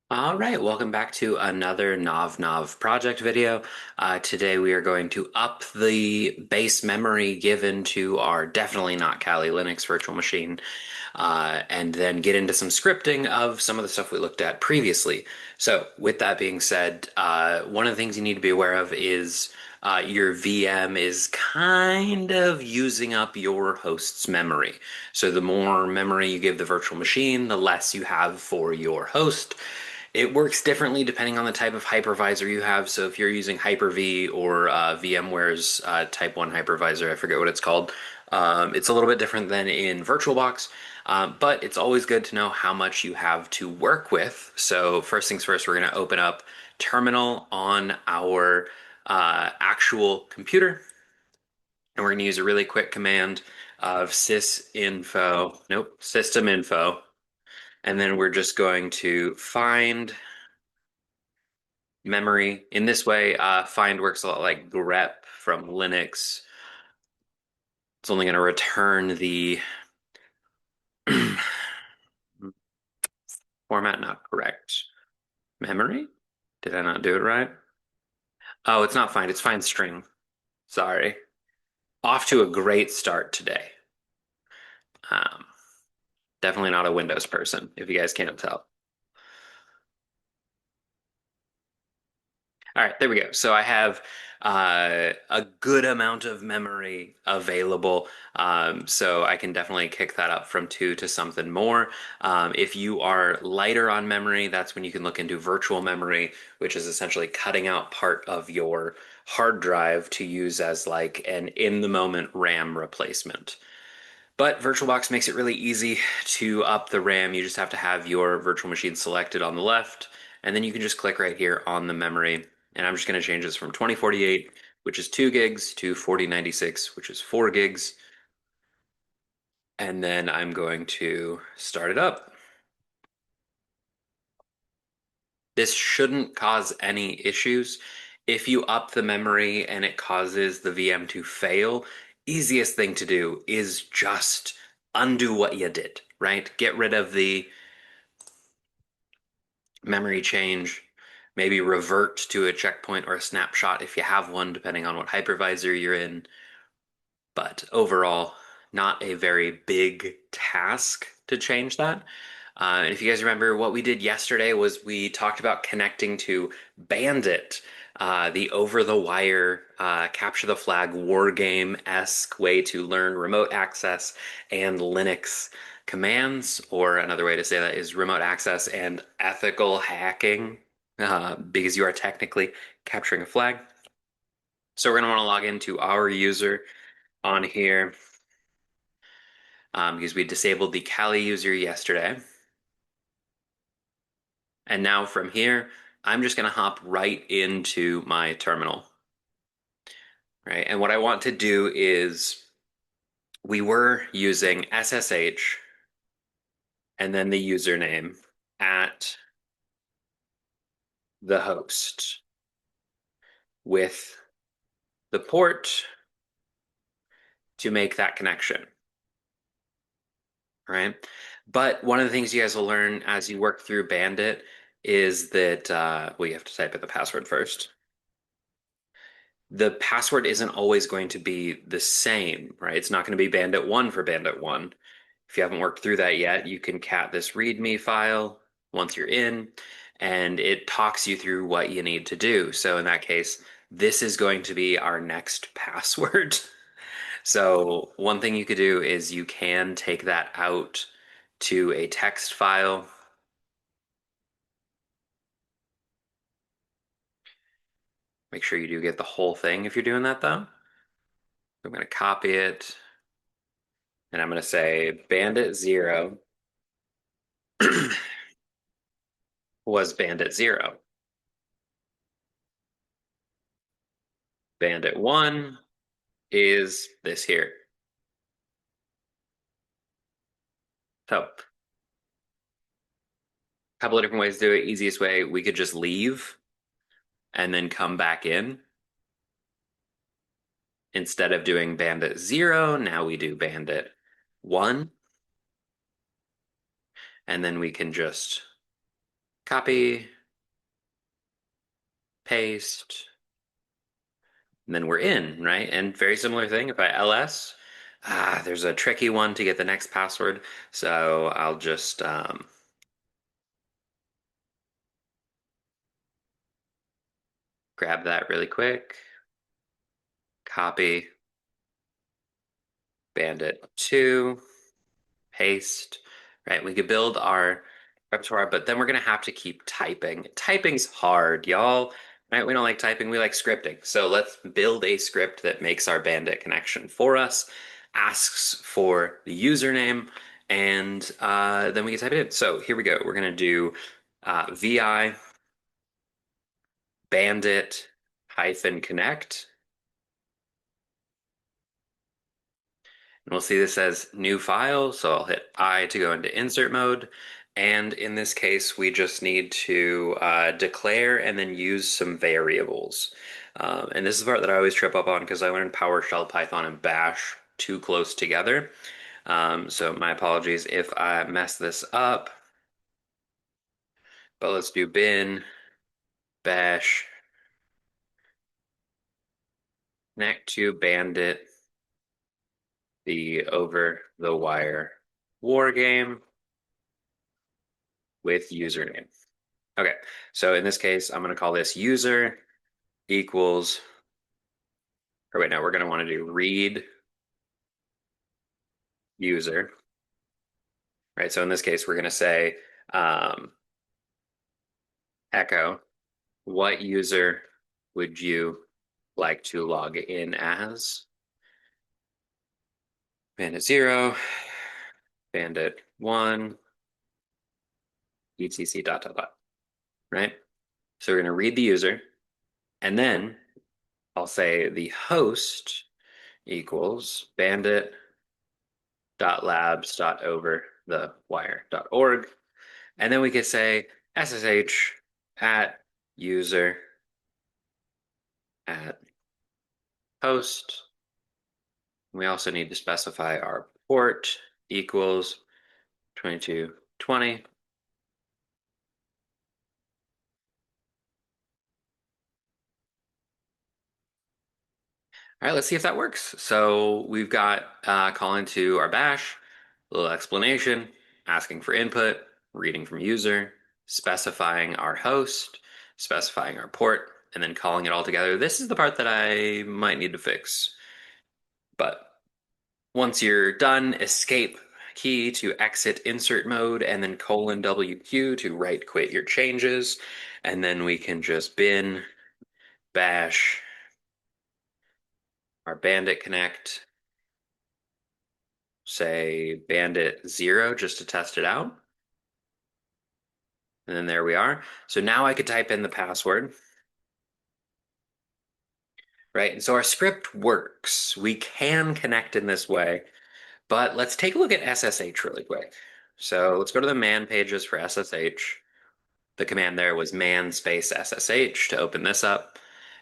All right, welcome back to another NovNov project video. Today we are going to up the base memory given to our definitely not Kali Linux virtual machine, and then get into some scripting of some of the stuff we looked at previously. So with that being said, one of the things you need to be aware of is your VM is kind of using up your host's memory. So the more memory you give the virtual machine, the less you have for your host. It works differently depending on the type of hypervisor you have. So if you're using Hyper-V or VMware's Type 1 hypervisor, I forget what it's called, it's a little bit different than in VirtualBox, but it's always good to know how much you have to work with. So first things first, we're going to open up terminal on our actual computer, and we're going to use a really quick command of sysinfo, nope, systeminfo, and then we're just going to find memory. In this way, find works a lot like grep from Linux. It's only going to return the format not correct. Memory? Did I not do it right? Oh, it's not find, it's find string. Sorry. Off to a great start today. Um, Definitely not a Windows person, if you guys can't tell. All right, there we go. So I have a good amount of memory available. So I can definitely kick that up from two to something more. If you are lighter on memory, that's when you can look into virtual memory, which is essentially cutting out part of your hard drive to use as like an in-the-moment RAM replacement. But VirtualBox makes it really easy to up the RAM. You just have to have your virtual machine selected on the left, and then you can just click right here on the memory. And I'm just going to change this from 2048, which is 2 gigs, to 4096, which is 4 gigs. And then I'm going to start it up. This shouldn't cause any issues. If you up the memory and it causes the VM to fail, easiest thing to do is just undo what you did, right? Get rid of the memory change, maybe revert to a checkpoint or a snapshot if you have one, depending on what hypervisor you're in. But overall, not a very big task to change that. And if you guys remember, what we did yesterday was we talked about connecting to Bandit, the over-the-wire capture the flag war game-esque way to learn remote access and Linux commands, or another way to say that is remote access and ethical hacking, because you are technically capturing a flag. So we're going to want to log into our user on here, because we disabled the Kali user yesterday. And now from here, I'm just going to hop right into my terminal. Right. And what I want to do is we were using SSH and then the username at the host with the port to make that connection. Right. But one of the things you guys will learn as you work through Bandit is that, well, you have to type in the password first. The password isn't always going to be the same, right? It's not going to be bandit1 for bandit1. If you haven't worked through that yet, you can cat this README file once you're in, and it talks you through what you need to do. So in that case, this is going to be our next password. So one thing you could do is you can take that out to a text file. Make sure you do get the whole thing if you're doing that though. I'm going to copy it, and I'm going to say bandit0 was bandit0. Bandit1 is this here. So a couple of different ways to do it. Easiest way, we could just leave and then come back in. Instead of doing bandit0, now we do bandit1. And then we can just copy, paste, and then we're in, right? And very similar thing, if I ls, there's a tricky one to get the next password. So I'll just grab that really quick, copy, Bandit2, paste, right? We could build our repertoire, but then we're gonna have to keep typing. Typing's hard, y'all. Right? We don't like typing, we like scripting. So let's build a script that makes our Bandit connection for us, asks for the username, and then we can type it in. So here we go. We're gonna do vi bandit hyphen connect. And we'll see this as new file, so I'll hit I to go into insert mode. And in this case, we just need to declare and then use some variables. And this is the part that I always trip up on because I learned PowerShell, Python, and Bash too close together. So my apologies if I mess this up. But let's do bin bash connect to bandit the over the wire war game with username. Okay, so in this case, I'm going to call this user equals, or wait, no, we're going to want to do read user, right? So in this case, we're going to say echo, what user would you like to log in as? Bandit 0, bandit 1, etc dot dot dot, right? So we're going to read the user, and then I'll say the host equals bandit dot labs dot over the wire dot org, and then we could say ssh at user at host. We also need to specify our port equals 2220. All right, let's see if that works. So we've got calling to our bash, a little explanation, asking for input, reading from user, specifying our host, specifying our port, and then calling it all together. This is the part that I might need to fix. But once you're done, escape key to exit insert mode, and then :WQ to right quit your changes. And then we can just bin bash our bandit connect, say bandit 0 just to test it out. And then there we are. So now I could type in the password. Right, and so our script works. We can connect in this way, but let's take a look at SSH really quick. So let's go to the man pages for SSH. The command there was man space SSH to open this up.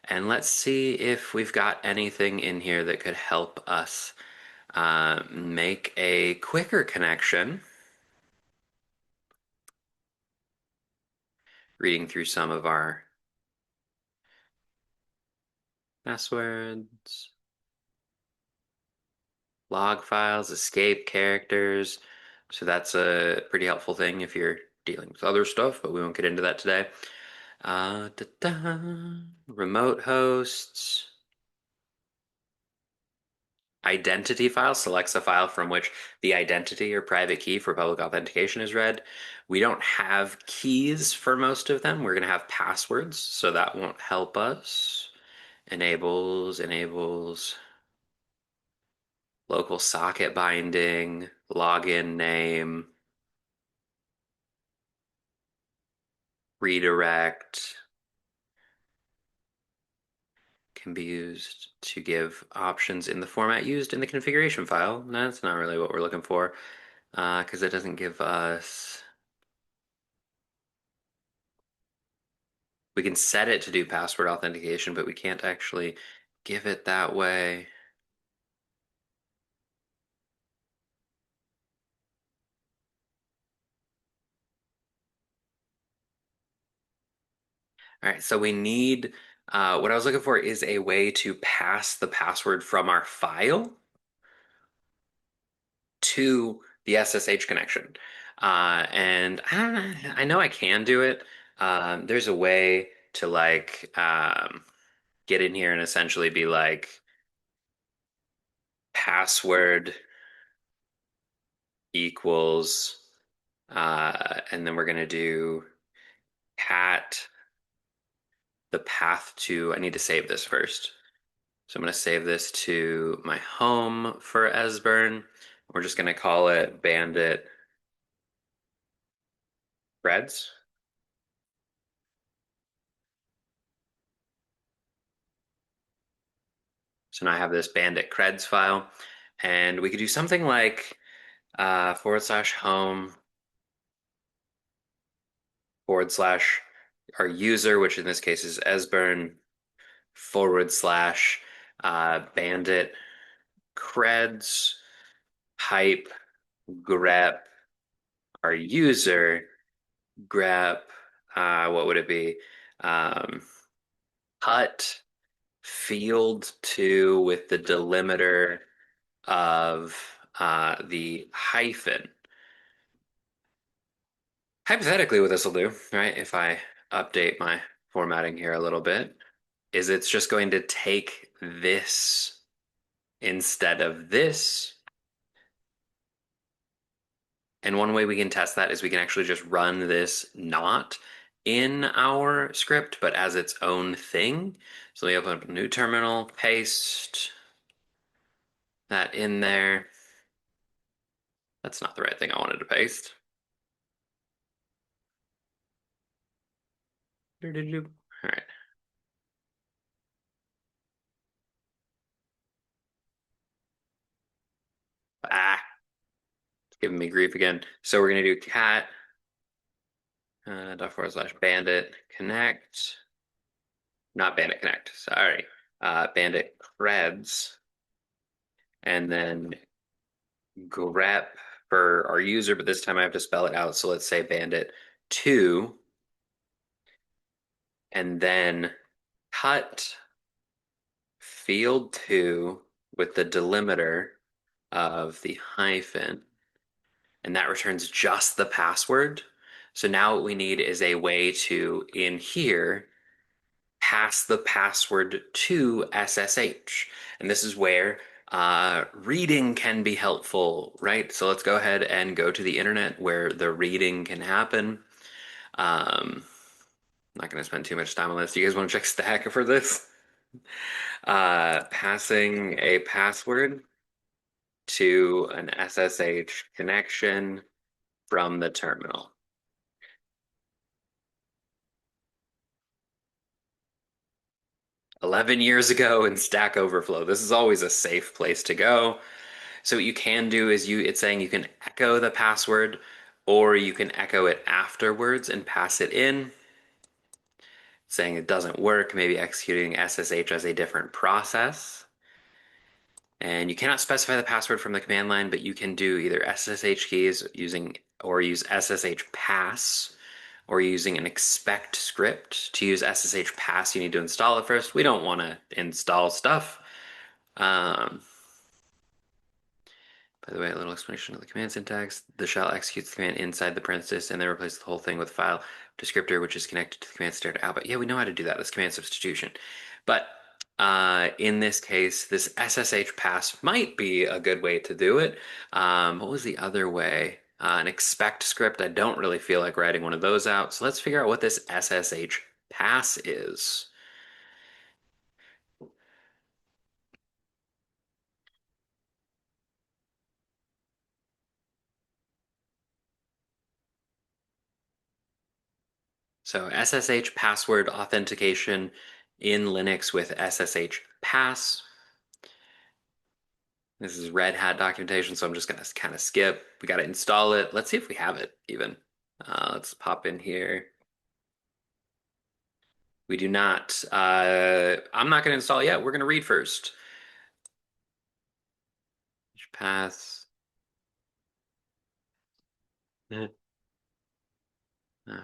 And let's see if we've got anything in here that could help us make a quicker connection. Reading through some of our passwords, log files, escape characters. So that's a pretty helpful thing if you're dealing with other stuff, but we won't get into that today. Remote hosts. Identity file selects a file from which the identity or private key for public authentication is read. We don't have keys for most of them. We're going to have passwords, so that won't help us. Enables, local socket binding, login name, redirect, can be used to give options in the format used in the configuration file. That's not really what we're looking for because it doesn't give us. We can set it to do password authentication, but we can't actually give it that way. All right, so we need, what I was looking for is a way to pass the password from our file to the SSH connection. And I don't know, I know I can do it. There's a way to get in here and essentially be like password equals, and then we're gonna do cat the path to, I need to save this first. So I'm going to save this to my home for Esbern. We're just going to call it Bandit Creds. So now I have this Bandit Creds file. And we could do something like /home / our user, which in this case is Esbern / Bandit Creds pipe grep our user grep, what would it be? Um, Hut field two with the delimiter of the hyphen. Hypothetically, what this will do, right, if I update my formatting here a little bit, is it's just going to take this instead of this. And one way we can test that is we can actually just run this not in our script, but as its own thing. So we open up a new terminal, paste that in there. That's not the right thing I wanted to paste. All right. Ah, it's giving me grief again. So we're going to do cat / bandit connect. Not bandit connect, sorry. Bandit creds. And then grep for our user, but this time I have to spell it out. So let's say bandit 2. And then cut field 2 with the delimiter of the hyphen. And that returns just the password. So now what we need is a way to, in here, pass the password to SSH. And this is where reading can be helpful, right? So let's go ahead and go to the internet where the reading can happen. I'm not going to spend too much time on this. Do you guys want to check Stack for this? Passing a password to an SSH connection from the terminal. 11 years ago in Stack Overflow. This is always a safe place to go. So what you can do is it's saying you can echo the password or you can echo it afterwards and pass it in. Saying it doesn't work, maybe executing SSH as a different process. And you cannot specify the password from the command line, but you can do either SSH keys or use SSH pass or using an expect script. To use SSH pass, you need to install it first. We don't want to install stuff. By the way, a little explanation of the command syntax. The shell executes the command inside the parenthesis and then replaces the whole thing with file descriptor, which is connected to the command start output. Yeah, we know how to do that. That's command substitution. But in this case, this SSH pass might be a good way to do it. What was the other way? An expect script. I don't really feel like writing one of those out. So let's figure out what this SSH pass is. So SSH password authentication in Linux with SSH pass. This is Red Hat documentation, so I'm just going to kind of skip. We got to install it. Let's see if we have it even. Let's pop in here. We do not. I'm not going to install it yet. We're going to read first. Pass. All right.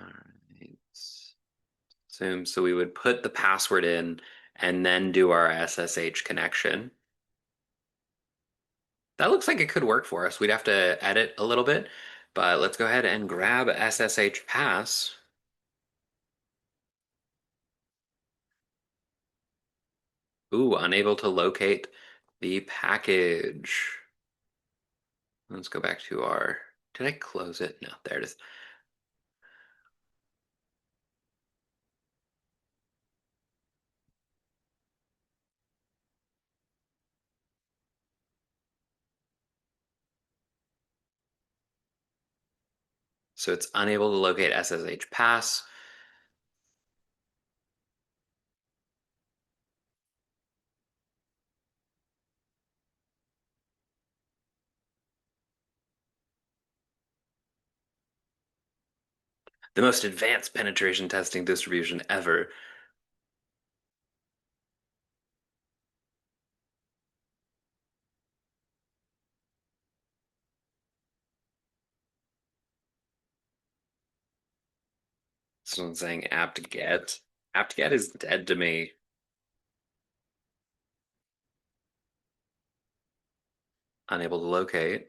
Zoom. So we would put the password in and then do our SSH connection. That looks like it could work for us. We'd have to edit a little bit, but let's go ahead and grab SSH pass. Ooh, unable to locate the package. Let's go back to our, did I close it? No, there it is. So it's unable to locate SSH pass. The most advanced penetration testing distribution ever. Someone's saying apt-get. Apt-get is dead to me. Unable to locate.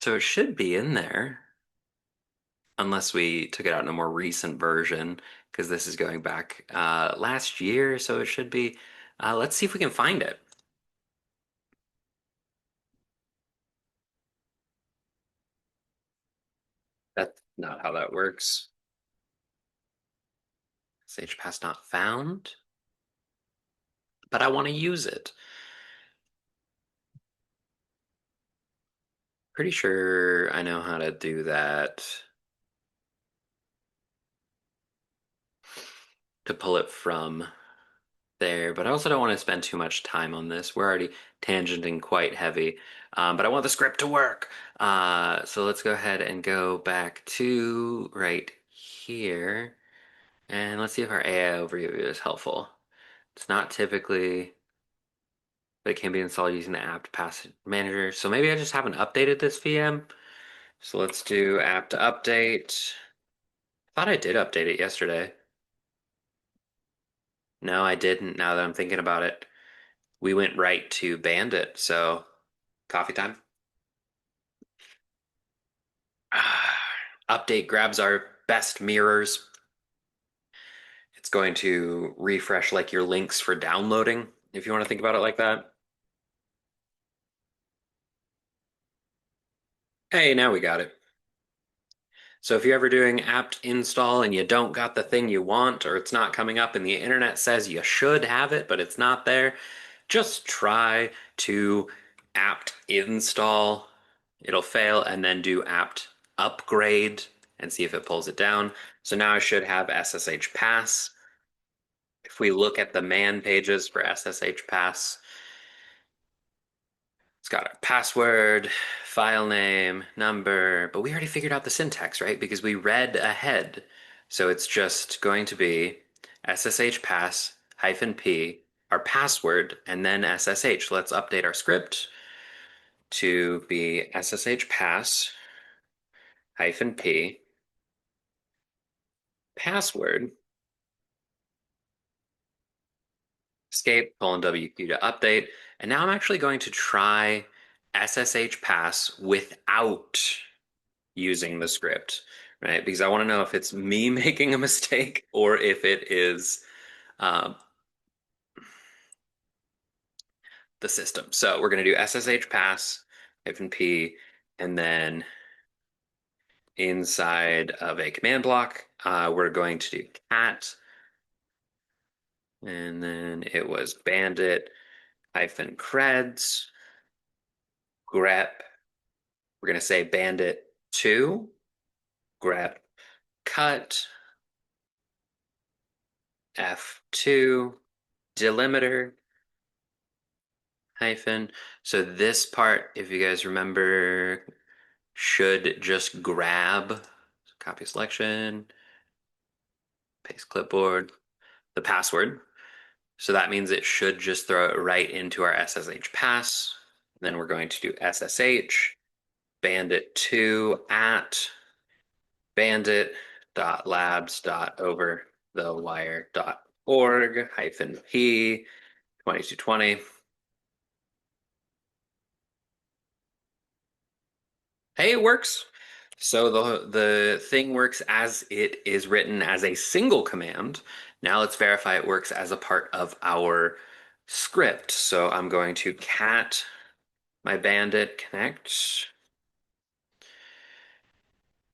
So it should be in there, unless we took it out in a more recent version, because this is going back last year, so it should be. Let's see if we can find it. That's not how that works. Sage pass not found, but I want to use it. Pretty sure I know how to do that to pull it from there, but I also don't want to spend too much time on this. We're already tangenting quite heavy, but I want the script to work. So let's go ahead and go back to right here, and let's see if our AI overview is helpful. It's not typically, but it can be installed using the apt pass manager. So maybe I just haven't updated this VM. So let's do apt update. I thought I did update it yesterday. No, I didn't, now that I'm thinking about it. We went right to Bandit, so coffee time. Update grabs our best mirrors. It's going to refresh like your links for downloading, if you want to think about it like that. Hey, now we got it. So if you're ever doing apt install and you don't got the thing you want, or it's not coming up and the internet says you should have it, but it's not there, just try to apt install. It'll fail, and then do apt upgrade and see if it pulls it down. So now I should have SSH pass. If we look at the man pages for SSH pass, it's got a password, file name, number, but we already figured out the syntax, right? Because we read ahead. So it's just going to be SSH pass hyphen P, our password, and then SSH. Let's update our script to be SSH pass hyphen P, password, escape, colon WQ to update. And now I'm actually going to try SSH pass without using the script, right? Because I want to know if it's me making a mistake or if it is um, the system. So we're going to do SSH pass hyphen P, and then inside of a command block, we're going to do cat, and then it was bandit hyphen creds grep. We're going to say bandit 2 grep cut f2 delimiter hyphen. So this part, if you guys remember, should just grab copy selection, paste clipboard, the password. So that means it should just throw it right into our SSH pass. Then we're going to do SSH bandit2 at bandit.labs.overthewire.org -p 2220. Hey, it works. So the thing works as it is written as a single command. Now let's verify it works as a part of our script. So I'm going to cat my bandit connect.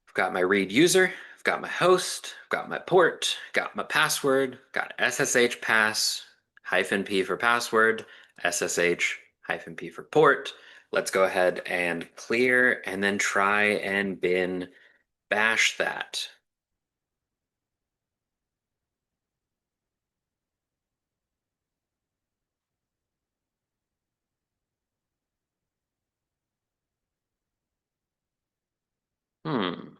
I've got my read user, I've got my host, I've got my port, got my password, got SSH pass -p for password, SSH -p for port. Let's go ahead and clear and then try and bin bash that. Hmm.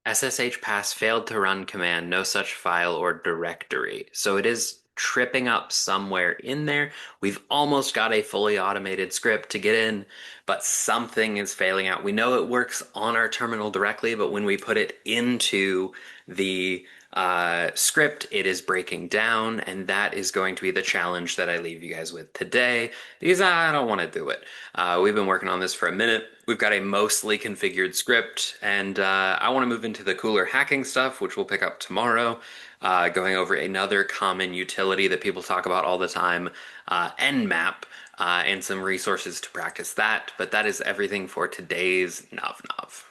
SSH pass failed to run command, no such file or directory. So it is tripping up somewhere in there. We've almost got a fully automated script to get in, but something is failing out. We know it works on our terminal directly, but when we put it into the script, it is breaking down, and that is going to be the challenge that I leave you guys with today because I don't want to do it. We've been working on this for a minute. We've got a mostly configured script, and I want to move into the cooler hacking stuff, which we'll pick up tomorrow, going over another common utility that people talk about all the time, nmap, and some resources to practice that. But that is everything for today's NovNov.